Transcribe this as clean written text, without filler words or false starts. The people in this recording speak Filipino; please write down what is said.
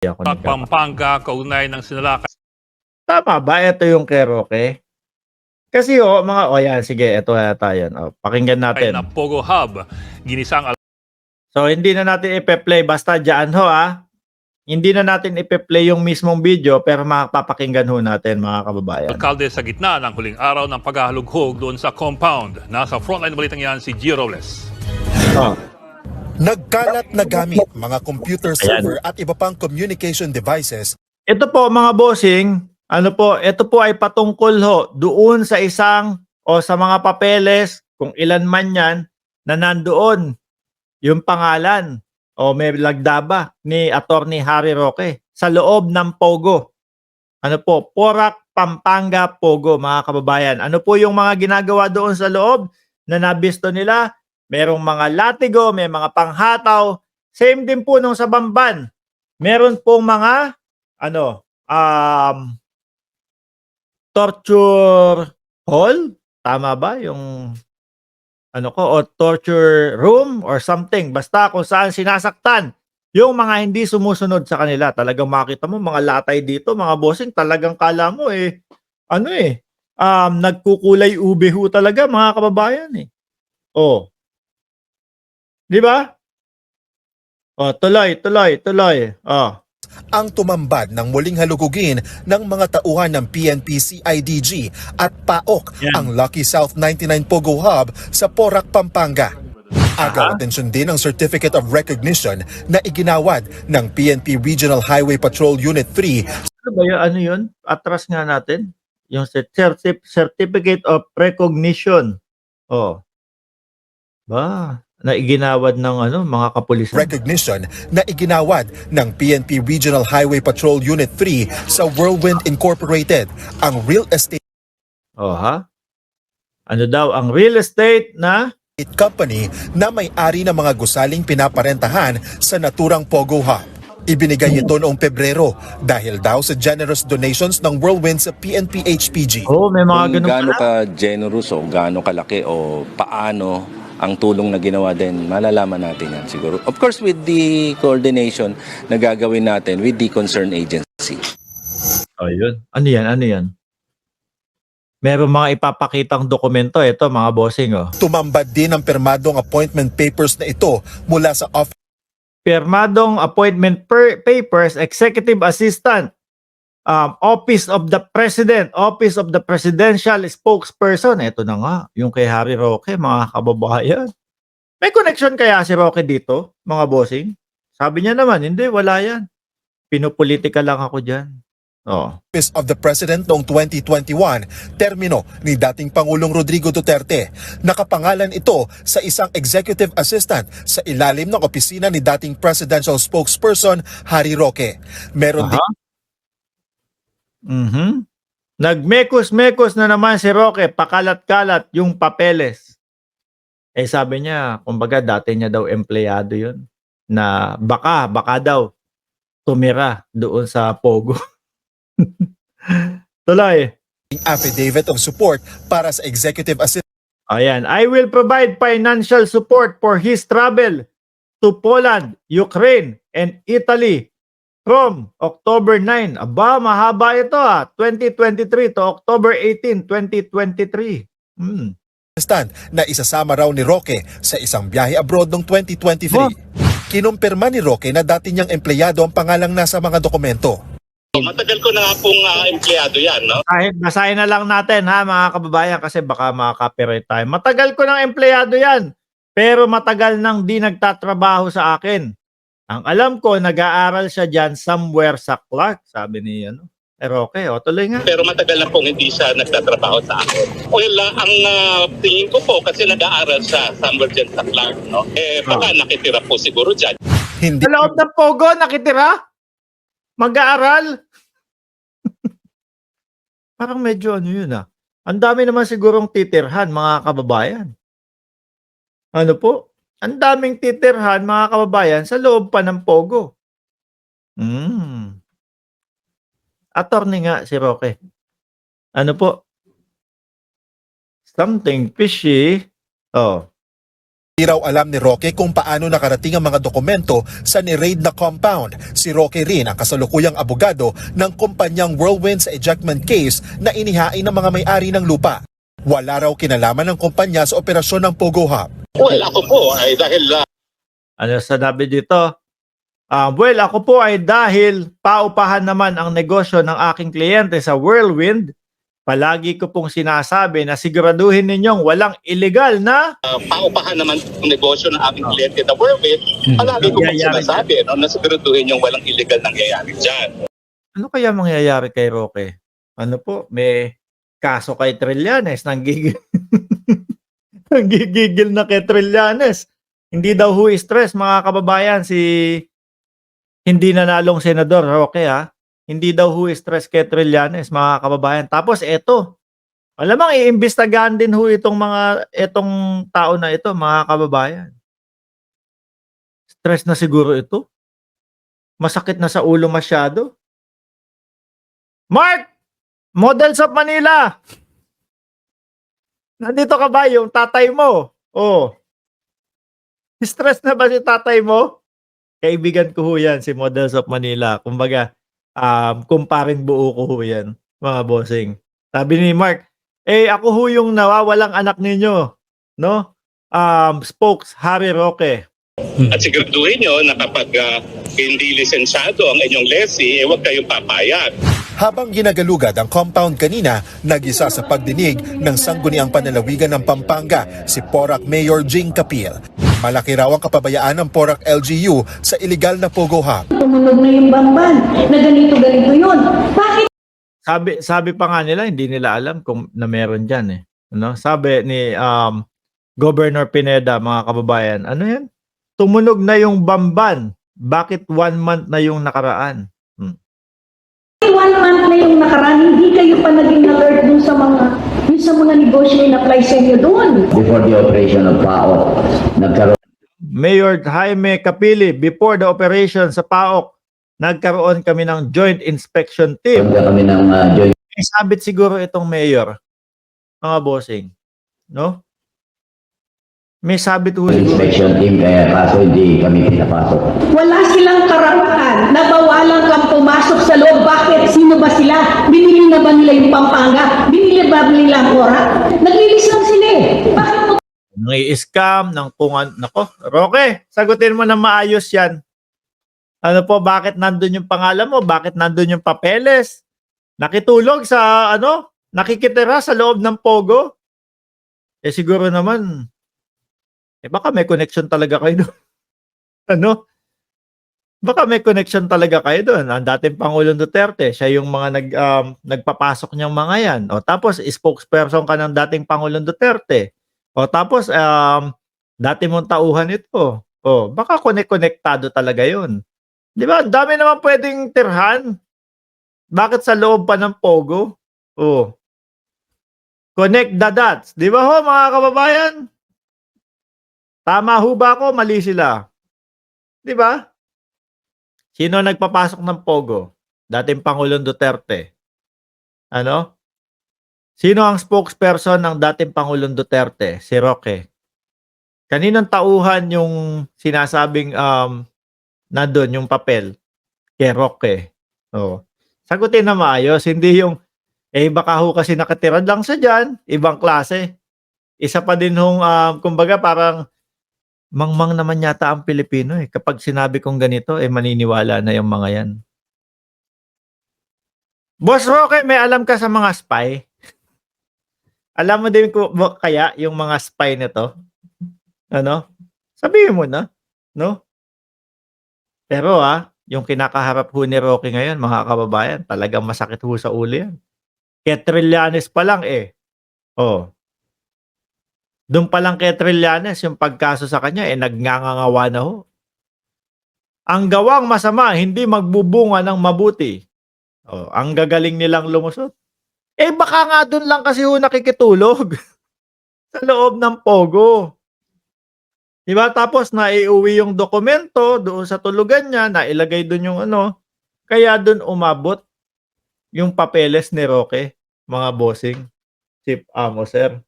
Ako Pampanga, kaugnay ng sinalakay Tama ba ito yung kay Roque? Kasi yan, sige, ito yata yan. Pakinggan natin. na Pogo Hub, ginisang So, hindi na natin ipe-play basta dyan Hindi na natin ipe-play yung mismong video pero makapapakinggan natin mga kababayan. alkalde sa gitna ng huling araw ng paghahalughog doon sa compound. Nasa frontline balitang yan si Gio Robles. Nagkalat na gamit, mga computer server at iba pang communication devices. Ito po mga bossing, ito po ay patungkol doon sa isang o sa mga papeles, kung ilan man yan, na nandoon yung pangalan o may lagdaba ni Attorney Harry Roque sa loob ng Pogo. Porac, Pampanga, Pogo, mga kababayan. Ano po yung mga ginagawa doon sa loob na nabisto nila? Merong mga latigo, may mga panghataw. Same din po nung sa Bamban. Meron pong mga torture hall. Tama ba? Yung o torture room or something. Basta kung saan sinasaktan yung mga hindi sumusunod sa kanila. Talagang makita mo mga latay dito, mga bossing, talagang kala mo nagkukulay ube talaga mga kababayan eh. Di ba? Tuloy. Ang tumambad ng muling halugugin ng mga tauhan ng PNP CIDG at PAOK ang Lucky South 99 Pogo Hub sa Porac, Pampanga. Agaw atensyon din ang Certificate of Recognition na iginawad ng PNP Regional Highway Patrol Unit 3. Ano ba yun? Ano yun? Atras nga natin. Yung Certificate of Recognition. Na iginawad ng mga kapulisan. Recognition na iginawad ng PNP Regional Highway Patrol Unit 3 sa Whirlwind Incorporated, ang real estate Ano daw ang real estate na company na may-ari ng mga gusaling pinaparentahan sa naturang Pogo Hub. Ibinigay ito noong Pebrero dahil daw sa generous donations ng Whirlwind sa PNP HPG. may mga Kung ganun gaano pala. ka generous o gaano kalaki o paano ang tulong na ginawa din, malalaman natin yan siguro. Of course, with the coordination na gagawin natin with the concerned agency. Yun. Ano yan? Meron mga ipapakitang dokumento ito mga bossing. Tumambad din ang permadong appointment papers na ito mula sa Permadong appointment papers, executive assistant, Office of the President, Office of the Presidential Spokesperson. Ito na nga, yung kay Harry Roque, mga kababayan. May connection kaya si Roque dito, mga bossing? Sabi niya naman, hindi, wala yan. Pinupolitika lang ako dyan. Office of the President noong 2021, termino ni dating Pangulong Rodrigo Duterte. Nakapangalan ito sa isang executive assistant sa ilalim ng opisina ni dating presidential spokesperson Harry Roque. Meron din Nagmekos-mekos na naman si Roque, pakalat-kalat yung papeles. Sabi niya, kumbaga dati niya daw empleyado yun, na baka daw tumira doon sa Pogo. Tuloy. affidavit of support para sa executive assistant. Ayan, I will provide financial support for his travel to Poland, Ukraine, and Italy from October 9. Aba, mahaba ito 2023 to October 18, 2023. Na isasama raw ni Roque sa isang biyahe abroad noong 2023. Kinumpirma ni Roque na dati niyang empleyado ang pangalang nasa mga dokumento. Matagal ko na nga pong empleyado yan, no? Kahit basahin na lang natin mga kababayan kasi baka maka-copyright tayo. Matagal ko ng empleyado yan, pero matagal nang di nagtatrabaho sa akin. Ang alam ko, nag-aaral siya dyan somewhere sa Clark, sabi ni Roque. Tuloy nga. Pero matagal na pong hindi siya nagtatrabaho sa akin. Well, ang tingin ko po kasi nag-aaral siya somewhere dyan sa Clark, no? Baka nakitira po siguro dyan. Hindi Sa loob ng Pogo, nakitira? Mag-aaral? Parang medyo yun Ang dami naman sigurong titirhan, mga kababayan. Ang daming titirhan, mga kababayan, sa loob pa ng Pogo. Attorney nga si Roque. Something fishy. Di raw alam ni Roque kung paano nakarating ang mga dokumento sa ni-raid na compound. Si Roque rin ang kasalukuyang abogado ng kumpanyang Whirlwind sa ejectment case na inihain ng mga may-ari ng lupa. Wala raw kinalaman ng kumpanya sa operasyon ng Pogo Hub. Well, ako po ay dahil Ano sabi dito? Well, ako po ay dahil paupahan naman ang negosyo ng aking kliyente sa Whirlwind, palagi ko pong sinasabi na siguraduhin ninyong walang illegal na paupahan naman ang negosyo ng aking kliyente na Whirlwind, palagi ko pong Nangyayari sinasabi na siguraduhin yung walang illegal nangyayari dyan. ano kaya mangyayari kay Roque? Ano po, may kaso kay Trillanes, nanggigigil na kay Trillanes. Hindi daw stress mga kababayan si hindi nanalong senador Roque ha. Hindi daw stress kay Trillanes mga kababayan. Tapos eto, alamang iimbestigahan din itong tao na ito mga kababayan. Stress na siguro ito. Masakit na sa ulo masyado. Mark! Models of Manila! Nandito ka ba yung tatay mo? Oh. Stress na ba si tatay mo? Kaibigan ko ho yan, si Models of Manila. Kumbaga, kumparing buo ko ho yan, mga bossing. Sabi ni Mark, ako ho yung nawawalang anak ninyo. No? Spokes, Harry Roque. At siguraduhin nyo na kapag hindi lisensyado ang inyong lessee, huwag kayong papayag. Habang ginagalugad ang compound kanina, nag-isa sa pagdinig ng sangguniang panlalawigan ng Pampanga, si Porac Mayor Jing Capil. Malaki raw ang kapabayaan ng Porac LGU sa illegal na Pogo Hub. Tumunog na yung bamban na ganito-ganito yun. Bakit? Sabi pa nga nila, hindi nila alam kung na meron dyan eh. Ano? Sabi ni Governor Pineda, mga kababayan, ano yan? Tumunog na yung bamban. Bakit 1 month na yung nakaraan? 1 month na yung nakaraan, hindi kayo pa naging alert dun sa mga negosyo na apply sa inyo doon. Before the operation of PAO, nagkaroon Mayor Jaime Capili, before the operation sa PAOK, nagkaroon kami ng joint inspection team. kami ng joint May sabit siguro itong mayor, mga bossing. No? May sabit ho siguro. inspection team, kaya kaso hindi kami pinapasok. Wala silang karapatan na bawalan kang pumasok sa loob. Bakit? Sino ba sila? Binili na ba nila yung Pampanga? Binili ba nila ang Porac? Naglilis lang sila eh. Bakit mo Nang-i-scam ng kung ano. Nako, Roque, sagutin mo na maayos yan. Ano po, bakit nandun yung pangalan mo? Bakit nandun yung papeles? Nakitulog sa nakikitira sa loob ng Pogo? Siguro naman, baka may connection talaga kayo doon. Ano? Baka may connection talaga kayo doon. Ang dating Pangulong Duterte, siya yung mga nagpapasok niyang mga yan. O tapos, spokesperson ka ng dating Pangulong Duterte. O tapos, dati mong tauhan ito. O, baka konektado talaga yun. Di ba? Ang dami naman pwedeng tirhan. Bakit sa loob pa ng Pogo? O. Connect the dots. Di ba ho, mga kababayan? Tama ho ba ako? Mali sila. Di ba? Sino nagpapasok ng Pogo? Dating Pangulong Duterte. Ano? Sino ang spokesperson ng dating Pangulong Duterte? Si Roque. Kaninong tauhan yung sinasabing nandun yung papel? Kay Roque. Oh. Sagutin na maayos. Hindi yung, baka ho kasi nakatira lang siya dyan. Ibang klase. Isa pa din hong, kumbaga parang, mangmang naman yata ang Pilipino eh. Kapag sinabi kong ganito, maniniwala na yung mga yan. Boss Roque, may alam ka sa mga spy? Alam mo din ko kaya yung mga spy nito? Ano? Sabihin mo na, no? Pero yung kinakaharap ho ni Roque ngayon, mga kababayan, talagang masakit ho sa ulo yan. Kaya Trillanes pa lang Oh. Doon pa lang kay Trillanes, yung pagkaso sa kanya, nagngangangawa na ho. Ang gawang masama, hindi magbubunga ng mabuti. Oh, ang gagaling nilang lumusot. Baka nga doon lang kasi ho nakikitulog. Sa loob ng Pogo. Diba? Tapos naiuwi yung dokumento doon sa tulugan niya, nailagay doon yung kaya doon umabot yung papeles ni Roque, mga bossing, Chief Amo, sir.